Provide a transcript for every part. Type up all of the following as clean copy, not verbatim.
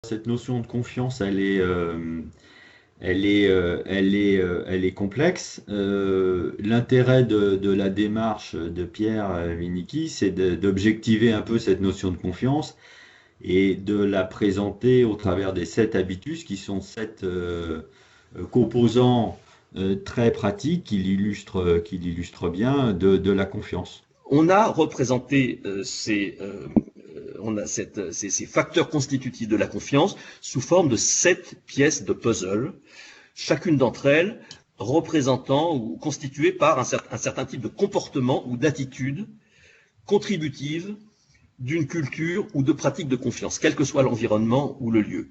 cette notion de confiance, elle est complexe. L'intérêt de la démarche de Pierre Minicki, c'est d'objectiver un peu cette notion de confiance et de la présenter au travers des 7 habitus, qui sont 7 composants très pratiques qui l'illustrent bien de la confiance. On a représenté ces facteurs constitutifs de la confiance sous forme de 7 pièces de puzzle, chacune d'entre elles représentant ou constituée par un certain type de comportement ou d'attitude contributive d'une culture ou de pratique de confiance, quel que soit l'environnement ou le lieu.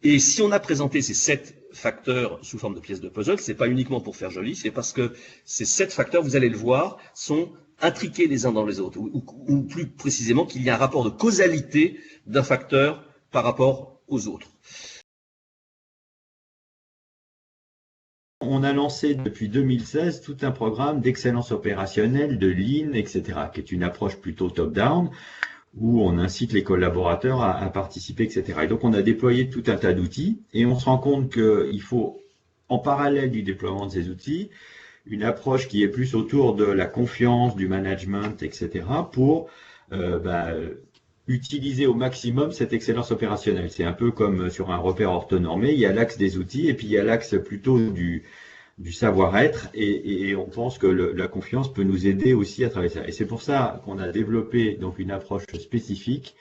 Et si on a présenté ces 7 facteurs sous forme de pièces de puzzle, c'est pas uniquement pour faire joli, c'est parce que ces 7 facteurs, vous allez le voir, sont intriqués les uns dans les autres, ou plus précisément qu'il y a un rapport de causalité d'un facteur par rapport aux autres. On a lancé depuis 2016 tout un programme d'excellence opérationnelle, de Lean, etc., qui est une approche plutôt top-down, où on incite les collaborateurs à participer, etc. Et donc on a déployé tout un tas d'outils, et on se rend compte qu'il faut, en parallèle du déploiement de ces outils, une approche qui est plus autour de la confiance, du management, etc., pour utiliser au maximum cette excellence opérationnelle. C'est un peu comme sur un repère orthonormé, il y a l'axe des outils, et puis il y a l'axe plutôt du savoir-être, et on pense que la confiance peut nous aider aussi à travailler ça. Et c'est pour ça qu'on a développé donc une approche spécifique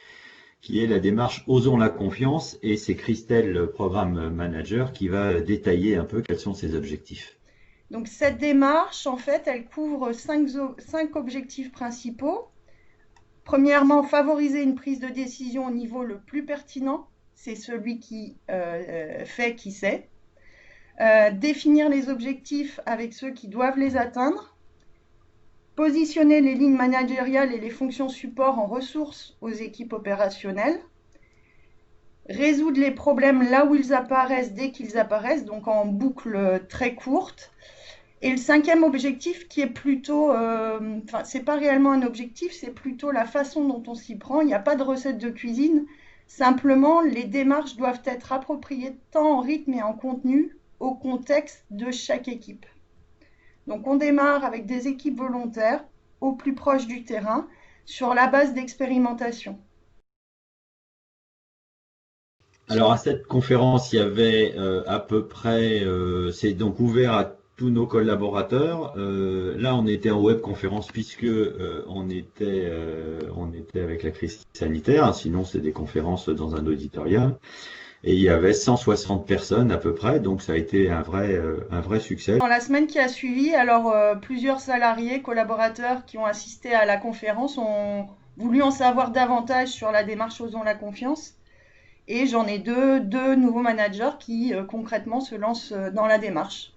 qui est la démarche Osons la confiance, et c'est Christelle, le programme manager, qui va détailler un peu quels sont ses objectifs. Donc cette démarche, en fait, elle couvre 5 objectifs principaux. Premièrement, favoriser une prise de décision au niveau le plus pertinent, c'est celui qui fait qui sait. Définir les objectifs avec ceux qui doivent les atteindre. Positionner les lignes managériales et les fonctions support en ressources aux équipes opérationnelles. Résoudre les problèmes là où ils apparaissent, dès qu'ils apparaissent, donc en boucle très courte. Et le 5e objectif qui est plutôt, c'est pas réellement un objectif, c'est plutôt la façon dont on s'y prend. Il n'y a pas de recette de cuisine. Simplement, les démarches doivent être appropriées tant en rythme et en contenu au contexte de chaque équipe. Donc on démarre avec des équipes volontaires au plus proche du terrain sur la base d'expérimentation. Alors à cette conférence, il y avait à peu près, c'est donc ouvert à tous nos collaborateurs. Là, on était en webconférence puisque on était avec la crise sanitaire. Hein, sinon, c'est des conférences dans un auditorium. Et il y avait 160 personnes à peu près, donc ça a été un vrai succès. Dans la semaine qui a suivi, alors plusieurs salariés, collaborateurs qui ont assisté à la conférence ont voulu en savoir davantage sur la démarche Osons la confiance. Et j'en ai deux nouveaux managers qui concrètement se lancent dans la démarche.